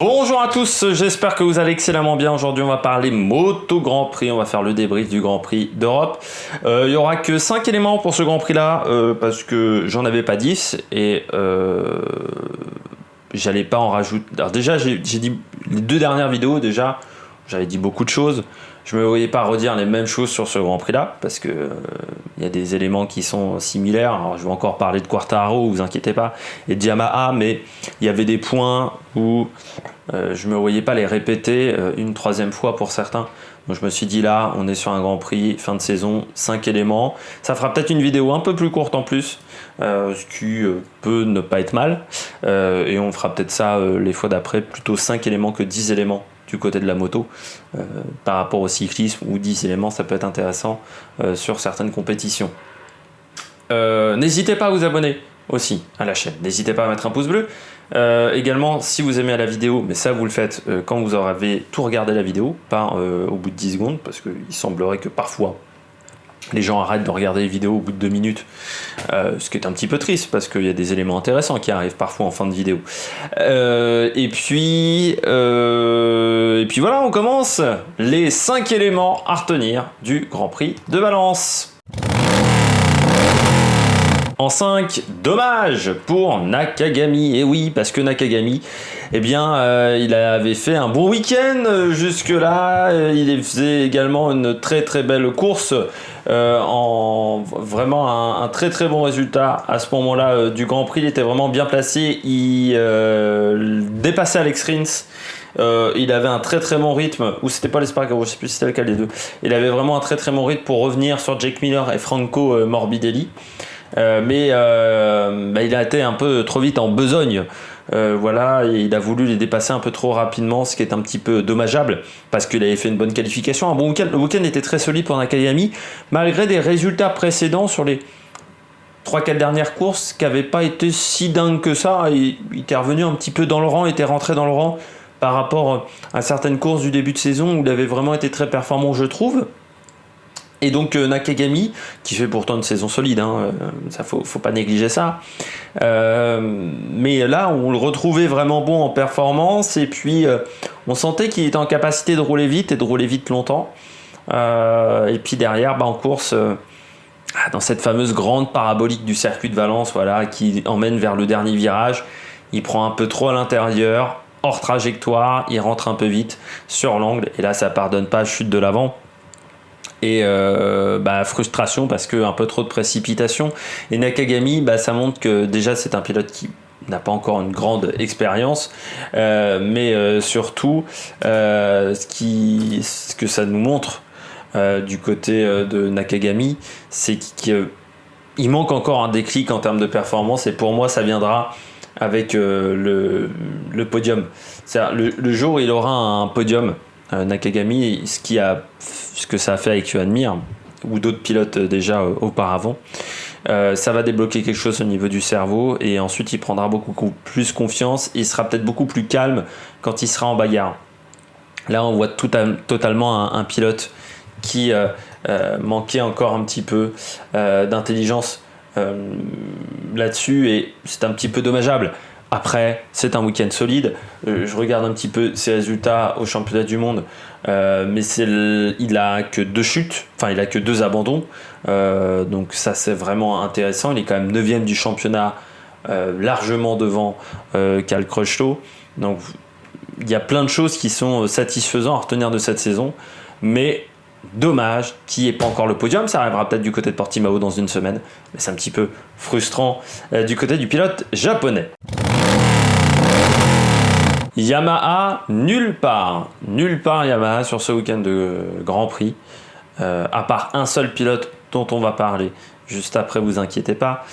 Bonjour à tous, j'espère que vous allez excellemment bien. Aujourd'hui on va parler moto Grand Prix, on va faire le débrief du Grand Prix d'Europe. Il y aura que 5 éléments pour ce Grand Prix là, parce que j'en avais pas 10 et j'allais pas en rajouter. Alors déjà j'ai dit les deux dernières vidéos, déjà j'avais dit beaucoup de choses. Je me voyais pas redire les mêmes choses sur ce Grand Prix là, parce que il y a des éléments qui sont similaires. Alors je vais encore parler de Quartararo, vous inquiétez pas, et de Yamaha, mais il y avait des points où je me voyais pas les répéter une troisième fois pour certains. Donc je me suis dit là, on est sur un Grand Prix, fin de saison, 5 éléments. Ça fera peut-être une vidéo un peu plus courte en plus, ce qui peut ne pas être mal. Et on fera peut-être ça les fois d'après, plutôt 5 éléments que 10 éléments du côté de la moto. Par rapport au cyclisme, ou 10 éléments, ça peut être intéressant sur certaines compétitions. N'hésitez pas à vous abonner aussi à la chaîne. N'hésitez pas à mettre un pouce bleu. Également, si vous aimez la vidéo, mais ça vous le faites quand vous aurez tout regardé la vidéo, pas au bout de 10 secondes, parce qu'il semblerait que parfois les gens arrêtent de regarder les vidéos au bout de 2 minutes, ce qui est un petit peu triste, parce qu'il y a des éléments intéressants qui arrivent parfois en fin de vidéo. Et puis voilà, on commence les 5 éléments à retenir du Grand Prix de Valence. En 5, dommage pour Nakagami. Et oui, parce que Nakagami, eh bien, il avait fait un bon week-end jusque-là. Il faisait également une très très belle course, en vraiment un très très bon résultat à ce moment-là du Grand Prix. Il était vraiment bien placé. Il dépassait Alex Rins. Il avait un très très bon rythme, ou c'était pas l'Espargaro, je sais plus si c'était lequel des deux. Il avait vraiment un très très bon rythme pour revenir sur Jake Miller et Franco Morbidelli. Mais il a été un peu trop vite en besogne. Voilà, et il a voulu les dépasser un peu trop rapidement, ce qui est un petit peu dommageable parce qu'il avait fait une bonne qualification, un bon week-end. Le week-end était très solide pour Nakagami, malgré des résultats précédents sur les 3-4 dernières courses qui n'avaient pas été si dingues que ça. Il était revenu un petit peu dans le rang, était rentré dans le rang par rapport à certaines courses du début de saison où il avait vraiment été très performant, je trouve. Et donc Nakagami, qui fait pourtant une saison solide, ça faut pas négliger ça. Mais là, on le retrouvait vraiment bon en performance, et puis on sentait qu'il était en capacité de rouler vite et de rouler vite longtemps. Et puis derrière, en course, dans cette fameuse grande parabolique du circuit de Valence, voilà, qui emmène vers le dernier virage, il prend un peu trop à l'intérieur, hors trajectoire, il rentre un peu vite sur l'angle, et là ça pardonne pas, chute de l'avant. Et frustration parce que un peu trop de précipitation. Et Nakagami, ça montre que déjà c'est un pilote qui n'a pas encore une grande expérience, mais surtout ce que ça nous montre du côté de Nakagami, c'est qu'il manque encore un déclic en termes de performance, et pour moi ça viendra avec le podium. C'est-à-dire, le jour où il aura un podium, Nakagami, ce que ça a fait avec Joan Mir ou d'autres pilotes déjà auparavant, ça va débloquer quelque chose au niveau du cerveau, et ensuite il prendra beaucoup plus confiance, il sera peut-être beaucoup plus calme quand il sera en bagarre. Là on voit totalement un pilote qui manquait encore un petit peu d'intelligence là-dessus, et c'est un petit peu dommageable. Après, c'est un week-end solide. Je regarde un petit peu ses résultats au championnat du monde, mais il a que 2 chutes, enfin il a que 2 abandons, donc ça c'est vraiment intéressant. Il est quand même 9e du championnat, largement devant Cal Crutchlow. Donc il y a plein de choses qui sont satisfaisantes à retenir de cette saison, mais dommage qu'il n'y ait pas encore le podium. Ça arrivera peut-être du côté de Portimao dans une semaine, mais c'est un petit peu frustrant du côté du pilote japonais. Yamaha, nulle part Yamaha sur ce week-end de Grand Prix, à part un seul pilote dont on va parler juste après, vous inquiétez pas,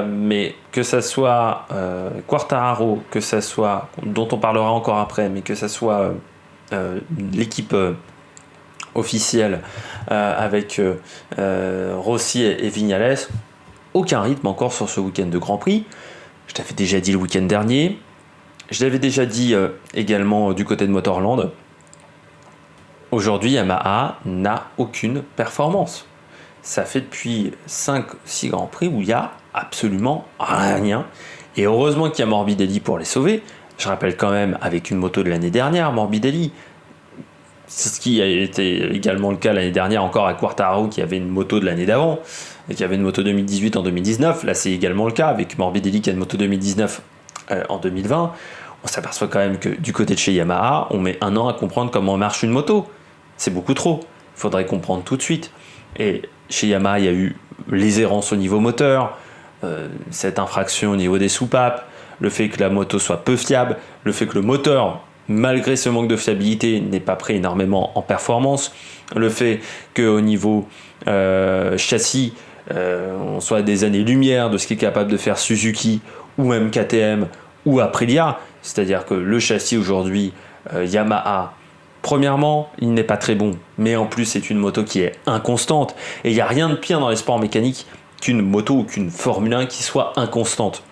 mais que ça soit Quartararo, que ça soit, dont on parlera encore après, mais que ça soit l'équipe officielle avec Rossi et Viñales, aucun rythme encore sur ce week-end de Grand Prix. Je t'avais déjà dit le week-end dernier, je l'avais déjà dit également du côté de Motorland. Aujourd'hui, Yamaha n'a aucune performance. Ça fait depuis 5-6 Grands Prix où il n'y a absolument rien. Et heureusement qu'il y a Morbidelli pour les sauver, Je rappelle quand même avec une moto de l'année dernière, Morbidelli. C'est ce qui a été également le cas l'année dernière encore à Quartararo qui avait une moto de l'année d'avant et qui avait une moto 2018 en 2019. Là c'est également le cas avec Morbidelli qui a une moto 2019 en 2020. On s'aperçoit quand même que du côté de chez Yamaha, on met 1 an à comprendre comment marche une moto. C'est beaucoup trop. Il faudrait comprendre tout de suite. Et chez Yamaha, il y a eu les errances au niveau moteur, cette infraction au niveau des soupapes, le fait que la moto soit peu fiable, le fait que le moteur, malgré ce manque de fiabilité, n'ait pas pris énormément en performance, le fait qu'au niveau châssis, on soit à des années-lumière de ce qu'est capable de faire Suzuki ou même KTM ou Aprilia, c'est-à-dire que le châssis aujourd'hui Yamaha, premièrement, il n'est pas très bon, mais en plus c'est une moto qui est inconstante, et il n'y a rien de pire dans les sports mécaniques qu'une moto ou qu'une Formule 1 qui soit inconstante.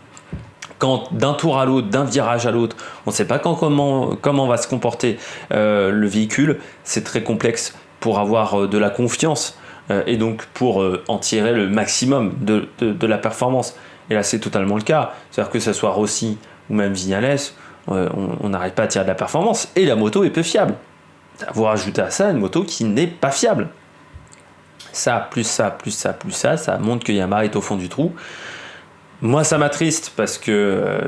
Quand d'un tour à l'autre, d'un virage à l'autre, on ne sait pas comment va se comporter le véhicule, c'est très complexe pour avoir de la confiance et donc pour en tirer le maximum de la performance. Et là c'est totalement le cas, c'est-à-dire que ce soit Rossi ou même Vignales, on n'arrive pas à tirer de la performance et la moto est peu fiable. Vous rajoutez à ça une moto qui n'est pas fiable. Ça, plus ça, plus ça, plus ça, ça montre que Yamaha est au fond du trou. Moi, ça m'attriste parce que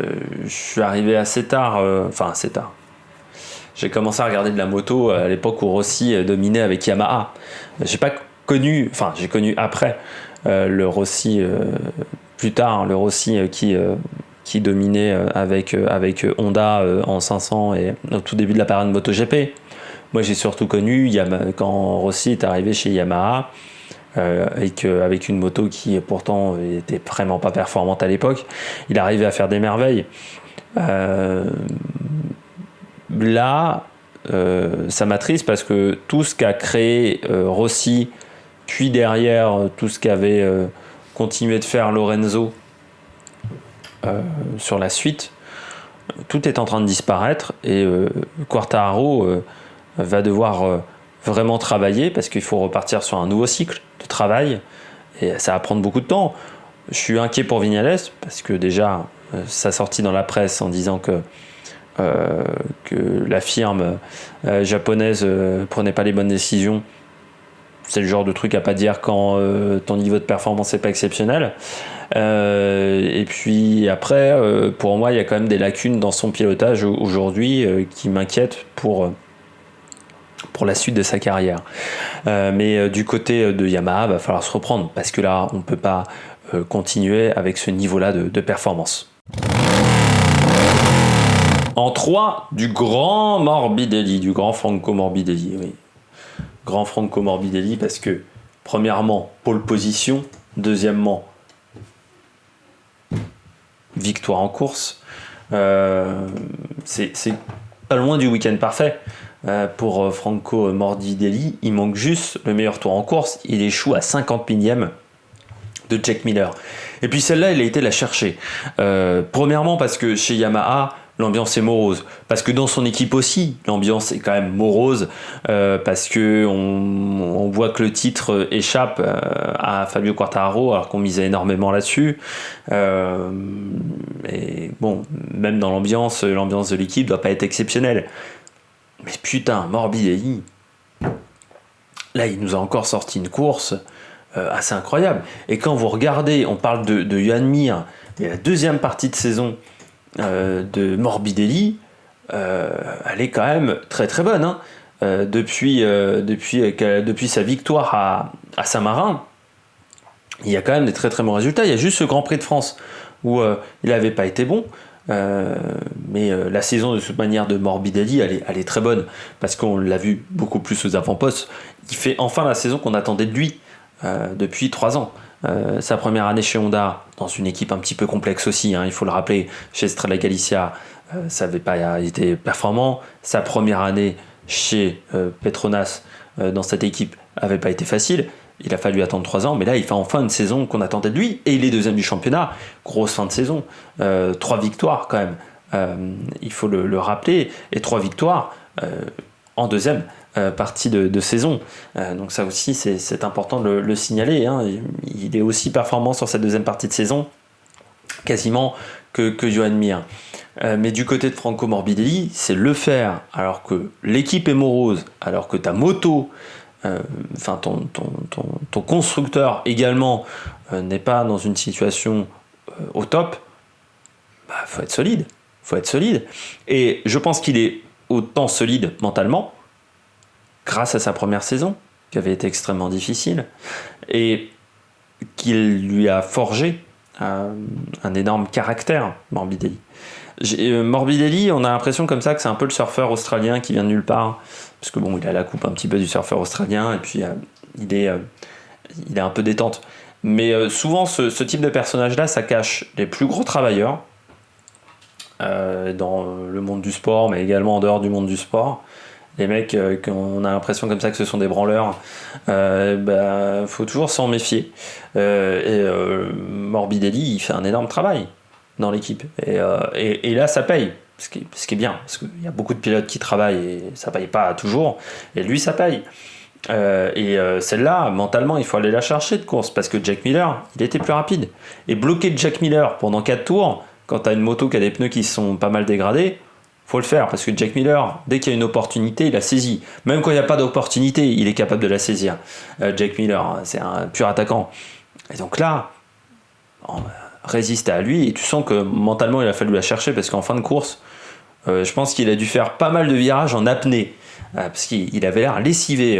je suis arrivé assez tard. Assez tard. J'ai commencé à regarder de la moto à l'époque où Rossi dominait avec Yamaha. J'ai connu après le Rossi, plus tard, le Rossi qui dominait avec Honda en 500 et au tout début de la période MotoGP. Moi, j'ai surtout connu quand Rossi est arrivé chez Yamaha et qu'avec une moto qui pourtant était vraiment pas performante à l'époque, il arrivait à faire des merveilles. Là, ça m'attriste parce que tout ce qu'a créé Rossi, puis derrière tout ce qu'avait continué de faire Lorenzo sur la suite, tout est en train de disparaître et Quartararo va devoir vraiment travailler parce qu'il faut repartir sur un nouveau cycle de travail et ça va prendre beaucoup de temps. Je suis inquiet pour Vignales parce que déjà ça sortit dans la presse en disant que la firme japonaise prenait pas les bonnes décisions. C'est le genre de truc à pas dire quand ton niveau de performance n'est pas exceptionnel. Et puis après, pour moi, il y a quand même des lacunes dans son pilotage aujourd'hui qui m'inquiètent pour la suite de sa carrière. Mais du côté de Yamaha, va falloir se reprendre parce que là, on ne peut pas continuer avec ce niveau-là de performance. En 3, du grand Morbidelli, du grand Franco Morbidelli, oui. Grand Franco Morbidelli parce que, premièrement, pole position, deuxièmement, victoire en course. C'est pas loin du week-end parfait pour Franco Morbidelli. Il manque juste le meilleur tour en course. Il échoue à 50 millième de Jack Miller. Et puis celle-là, il a été la chercher. Premièrement parce que chez Yamaha, l'ambiance est morose. Parce que dans son équipe aussi, l'ambiance est quand même morose. Parce que on voit que le titre échappe à Fabio Quartararo alors qu'on misait énormément là-dessus. Et bon, même dans l'ambiance de l'équipe doit pas être exceptionnelle. Mais putain, Morbidelli, là il nous a encore sorti une course assez incroyable. Et quand vous regardez, on parle de Joan Mir, et la deuxième partie de saison de Morbidelli, elle est quand même très très bonne. Hein. Depuis sa victoire à Saint-Marin, il y a quand même des très très bons résultats. Il y a juste ce Grand Prix de France où il n'avait pas été bon. Mais la saison de toute manière de Morbidelli elle est très bonne parce qu'on l'a vu beaucoup plus aux avant-postes. Il fait enfin la saison qu'on attendait de lui depuis 3 ans. Sa première année chez Honda dans une équipe un petit peu complexe aussi, hein, il faut le rappeler, chez Estrella Galicia ça n'avait pas été performant. Sa première année chez Petronas dans cette équipe n'avait pas été facile. Il a fallu attendre 3 ans, mais là il fait enfin une saison qu'on attendait de lui et il est deuxième du championnat. Grosse fin de saison, 3 victoires quand même, il faut le rappeler, et 3 victoires en deuxième partie de saison. Donc ça aussi c'est important de le signaler. Hein. Il est aussi performant sur cette deuxième partie de saison. quasiment que Joan Mir. Mais du côté de Franco Morbidelli, c'est le faire alors que l'équipe est morose, alors que ta moto, ton constructeur également n'est pas dans une situation au top. Faut être solide. Et je pense qu'il est autant solide mentalement grâce à sa première saison qui avait été extrêmement difficile et qu'il lui a forgé un énorme caractère, Morbidelli. Morbidelli, on a l'impression comme ça que c'est un peu le surfeur australien qui vient de nulle part, parce que bon, il a la coupe un petit peu du surfeur australien et puis il est un peu détente. Mais souvent, ce type de personnage-là, ça cache les plus gros travailleurs dans le monde du sport, mais également en dehors du monde du sport. Les mecs, on a l'impression comme ça que ce sont des branleurs, faut toujours s'en méfier. Morbidelli, il fait un énorme travail dans l'équipe. Et là, ça paye, ce qui est bien, parce qu'il y a beaucoup de pilotes qui travaillent et ça paye pas toujours. Et lui, ça paye. Celle-là, mentalement, il faut aller la chercher de course, parce que Jack Miller, il était plus rapide. Et bloquer Jack Miller pendant 4 tours, quand tu as une moto qui a des pneus qui sont pas mal dégradés, faut le faire, parce que Jack Miller, dès qu'il y a une opportunité, il la saisit. Même quand il n'y a pas d'opportunité, il est capable de la saisir. Jack Miller, c'est un pur attaquant. Et donc là, résister à lui, et tu sens que mentalement, il a fallu la chercher, parce qu'en fin de course, je pense qu'il a dû faire pas mal de virages en apnée, parce qu'il avait l'air lessivé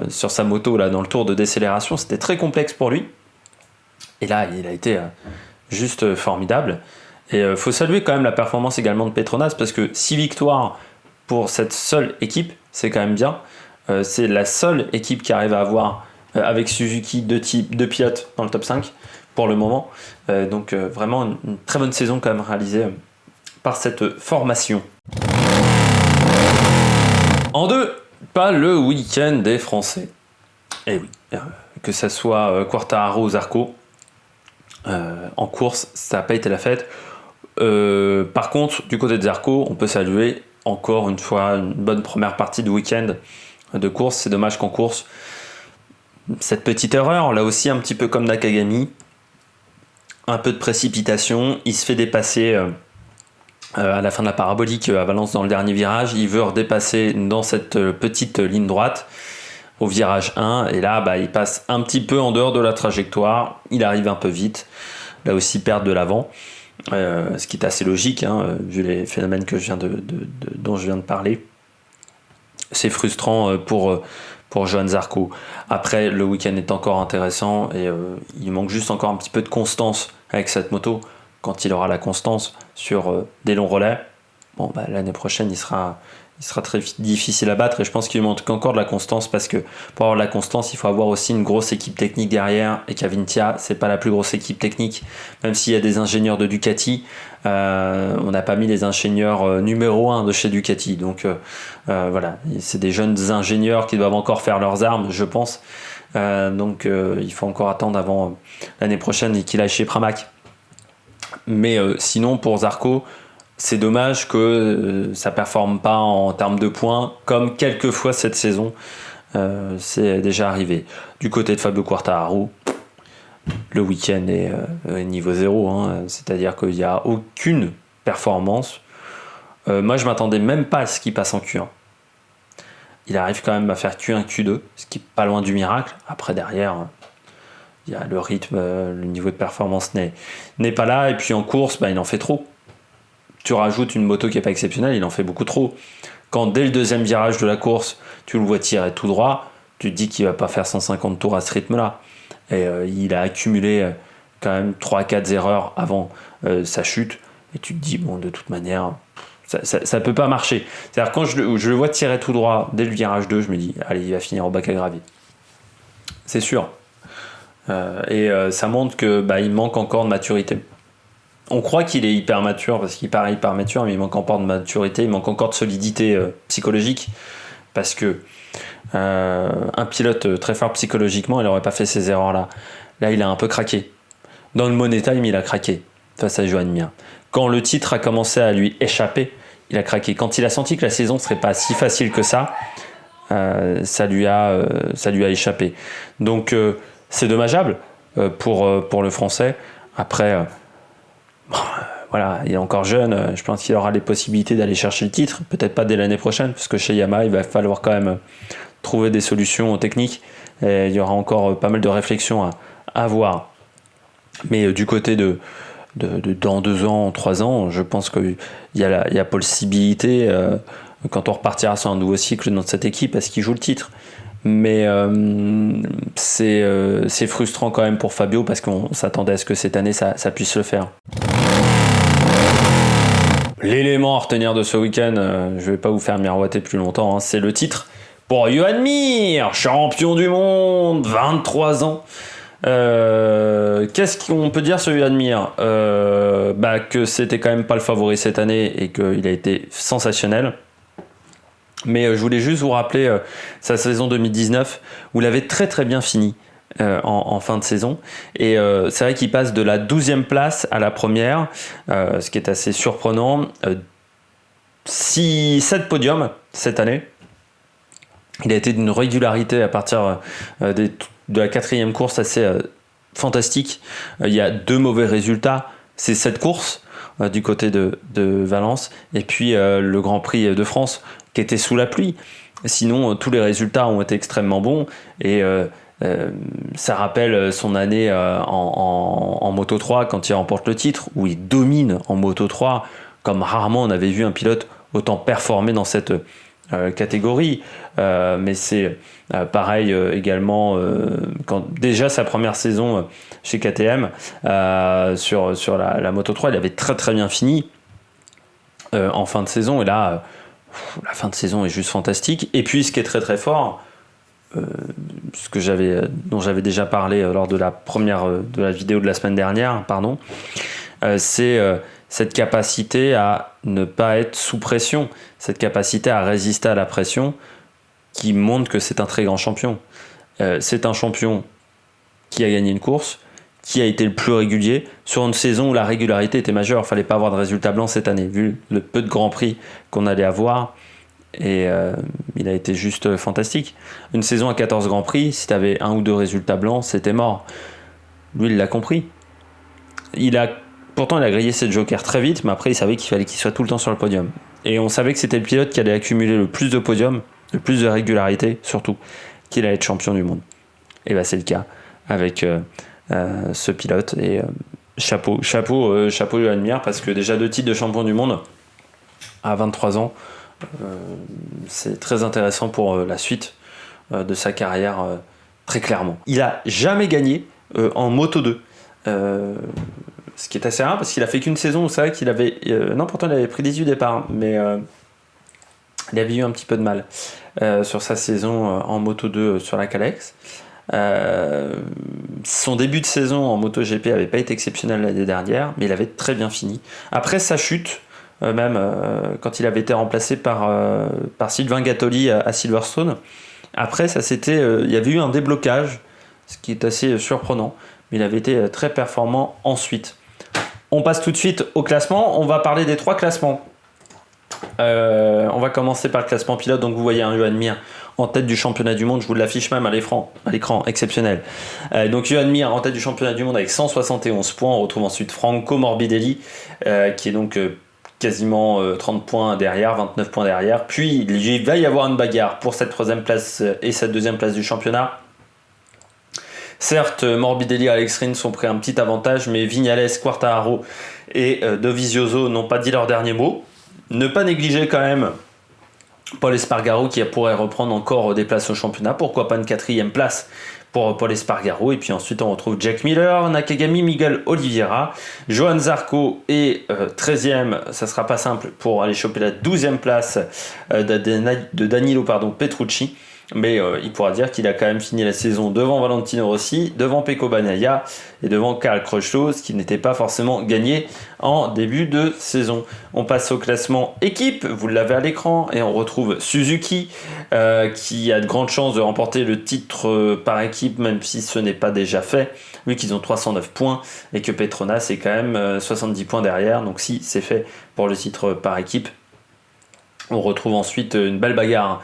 sur sa moto là, dans le tour de décélération. C'était très complexe pour lui. Et là, il a été juste formidable. Et faut saluer quand même la performance également de Petronas, parce que 6 victoires pour cette seule équipe, c'est quand même bien. C'est la seule équipe qui arrive à avoir, avec Suzuki, deux pilotes dans le top 5 pour le moment. Donc vraiment une très bonne saison quand même réalisée par cette formation. En 2, pas le week-end des Français. Et oui, que ça soit Quartararo ou Zarco, en course, ça n'a pas été la fête. Par contre, du côté de Zarco, on peut saluer encore une fois une bonne première partie de week-end de course. C'est dommage qu'en course, cette petite erreur, là aussi un petit peu comme Nakagami, un peu de précipitation, il se fait dépasser à la fin de la parabolique à Valence dans le dernier virage, il veut redépasser dans cette petite ligne droite au virage 1, et là il passe un petit peu en dehors de la trajectoire, il arrive un peu vite, là aussi perte de l'avant. Ce qui est assez logique, vu les phénomènes que dont je viens de parler. C'est frustrant pour Johann Zarco. Après, le week-end est encore intéressant et il manque juste encore un petit peu de constance avec cette moto. Quand il aura la constance sur des longs relais, l'année prochaine, il sera très difficile à battre, et je pense qu'il manque encore de la constance, parce que pour avoir de la constance, il faut avoir aussi une grosse équipe technique derrière, et Cavintia, c'est pas la plus grosse équipe technique, même s'il y a des ingénieurs de Ducati, on n'a pas mis les ingénieurs numéro 1 de chez Ducati, donc voilà, c'est des jeunes ingénieurs qui doivent encore faire leurs armes, je pense, donc il faut encore attendre avant l'année prochaine et qu'il aille chez Pramac. Mais sinon, pour Zarco, c'est dommage que ça ne performe pas en termes de points, comme quelques fois cette saison, c'est déjà arrivé. Du côté de Fabio Quartararo, le week-end est niveau 0, c'est-à-dire qu'il n'y a aucune performance. Moi, je ne m'attendais même pas à ce qu'il passe en Q1. Il arrive quand même à faire Q1, Q2, ce qui n'est pas loin du miracle. Après, derrière, il y a le rythme, le niveau de performance n'est pas là, et puis en course, il en fait trop. Tu rajoutes une moto qui n'est pas exceptionnelle, il en fait beaucoup trop. Quand dès le deuxième virage de la course, tu le vois tirer tout droit, tu te dis qu'il ne va pas faire 150 tours à ce rythme-là. Et il a accumulé quand même 3-4 erreurs avant sa chute. Et tu te dis, de toute manière, ça ne peut pas marcher. C'est-à-dire, quand je le vois tirer tout droit dès le virage 2, je me dis, allez, il va finir au bac à gravier. C'est sûr. Ça montre qu'il manque encore de maturité. On croit qu'il est hyper mature, parce qu'il paraît hyper mature, mais il manque encore de maturité, il manque encore de solidité psychologique, parce que un pilote très fort psychologiquement, il n'aurait pas fait ces erreurs-là. Là, il a un peu craqué. Dans le Money Time, il a craqué face à Joan Mir. Quand le titre a commencé à lui échapper, il a craqué. Quand il a senti que la saison ne serait pas si facile que ça, ça lui a échappé. Donc, c'est dommageable pour le Français. Après, Voilà, il est encore jeune, je pense qu'il aura les possibilités d'aller chercher le titre, peut-être pas dès l'année prochaine, parce que chez Yamaha, il va falloir quand même trouver des solutions techniques, et il y aura encore pas mal de réflexions à avoir. Mais du côté dans 2 ans, 3 ans, je pense qu'il y a possibilité, quand on repartira sur un nouveau cycle dans cette équipe, à ce qu'il joue le titre. Mais c'est frustrant quand même pour Fabio, parce qu'on s'attendait à ce que cette année ça puisse le faire. L'élément à retenir de ce week-end, je vais pas vous faire miroiter plus longtemps, c'est le titre pour Johan Mir, champion du monde, 23 ans. Qu'est-ce qu'on peut dire sur Johan Mir, que c'était quand même pas le favori cette année et qu'il a été sensationnel. Mais je voulais juste vous rappeler sa saison 2019 où il avait très très bien fini en fin de saison. Et c'est vrai qu'il passe de la 12e place à la première, ce qui est assez surprenant. 7 podiums cette année. Il a été d'une régularité à partir de la 4e course assez fantastique. Il y a 2 mauvais résultats, c'est cette course du côté de Valence, et puis le Grand Prix de France qui était sous la pluie. Sinon, tous les résultats ont été extrêmement bons, et ça rappelle son année en Moto 3 quand il remporte le titre, où il domine en Moto 3, comme rarement on avait vu un pilote autant performer dans cette catégorie. Mais c'est pareil également quand déjà sa première saison chez KTM sur la Moto 3, il avait très très bien fini en fin de saison, et là la fin de saison est juste fantastique. Et puis ce qui est très très fort, dont j'avais déjà parlé lors de la vidéo de la semaine dernière, c'est cette capacité à ne pas être sous pression, cette capacité à résister à la pression, qui montre que c'est un très grand champion. C'est un champion qui a gagné une course, qui a été le plus régulier sur une saison où la régularité était majeure. Il ne fallait pas avoir de résultat blanc cette année, vu le peu de Grands Prix qu'on allait avoir. Et il a été juste fantastique. Une saison à 14 Grands Prix, si tu avais 1 ou 2 résultats blancs, c'était mort. Lui, il l'a compris. Pourtant, il a grillé ses jokers très vite, mais après, il savait qu'il fallait qu'il soit tout le temps sur le podium. Et on savait que c'était le pilote qui allait accumuler le plus de podiums, le plus de régularité, surtout, qu'il allait être champion du monde. Et c'est le cas avec ce pilote. Et chapeau Johan Mir, parce que déjà 2 titres de champion du monde à 23 ans, c'est très intéressant pour la suite de sa carrière, très clairement. Il a jamais gagné en Moto 2. Ce qui est assez rare, parce qu'il a fait qu'une saison. C'est vrai qu'il avait pourtant il avait pris 18 départs, mais il avait eu un petit peu de mal sur sa saison en Moto 2 sur la Calex. Son début de saison en MotoGP avait pas été exceptionnel l'année dernière, mais il avait très bien fini. Après sa chute, quand il avait été remplacé par Sylvain Gattoli à Silverstone, après il y avait eu un déblocage, ce qui est assez surprenant, mais il avait été très performant ensuite. On passe tout de suite au classement. On va parler des 3 classements. On va commencer par le classement pilote. Donc vous voyez un Johan Mir en tête du championnat du monde. Je vous l'affiche même à l'écran, exceptionnel. Donc Johan Mir en tête du championnat du monde avec 171 points. On retrouve ensuite Franco Morbidelli qui est donc quasiment 30 points derrière, 29 points derrière. Puis il va y avoir une bagarre pour cette 3e place et cette 2e place du championnat. Certes, Morbidelli et Alex Rins ont pris un petit avantage, mais Viñales, Quartararo et Dovizioso n'ont pas dit leur dernier mot. Ne pas négliger quand même Pol Espargaro qui pourrait reprendre encore des places au championnat. Pourquoi pas une 4e place pour Pol Espargaro. Et puis ensuite on retrouve Jack Miller, Nakagami, Miguel Oliveira, Johan Zarco et 13e, ça sera pas simple pour aller choper la 12e place de Danilo Petrucci. Mais il pourra dire qu'il a quand même fini la saison devant Valentino Rossi, devant Pecco Bagnaia et devant Karl Crutchlow, ce qui n'était pas forcément gagné en début de saison. On passe au classement équipe, vous l'avez à l'écran, et on retrouve Suzuki qui a de grandes chances de remporter le titre par équipe, même si ce n'est pas déjà fait, vu qu'ils ont 309 points et que Petronas est quand même 70 points derrière. Donc si c'est fait pour le titre par équipe. On retrouve ensuite une belle bagarre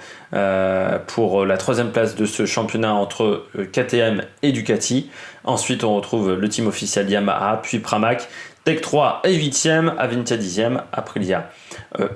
pour la 3e place de ce championnat entre KTM et Ducati. Ensuite, on retrouve le team officiel Yamaha, puis Pramac, Tech 3 est 8e, Avintia 10e, Aprilia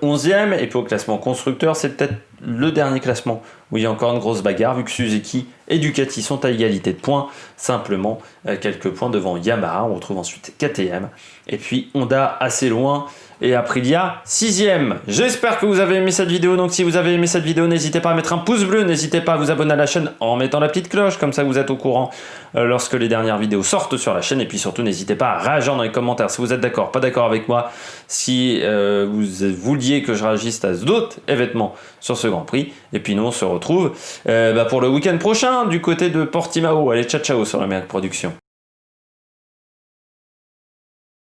11e. Et puis au classement constructeur, c'est peut-être le dernier classement où il y a encore une grosse bagarre, vu que Suzuki et Ducati sont à égalité de points, simplement quelques points devant Yamaha. On retrouve ensuite KTM, et puis Honda assez loin, et Aprilia 6e. J'espère que vous avez aimé cette vidéo, donc si vous avez aimé cette vidéo, n'hésitez pas à mettre un pouce bleu, n'hésitez pas à vous abonner à la chaîne en mettant la petite cloche, comme ça vous êtes au courant lorsque les dernières vidéos sortent sur la chaîne, et puis surtout n'hésitez pas à réagir dans les commentaires si vous êtes d'accord, pas d'accord avec moi, si vous vouliez que je réagisse à d'autres événements sur ce Grand Prix. Et puis nous on se retrouve pour le week-end prochain du côté de Portimao. Allez, ciao ciao sur la Merck Production.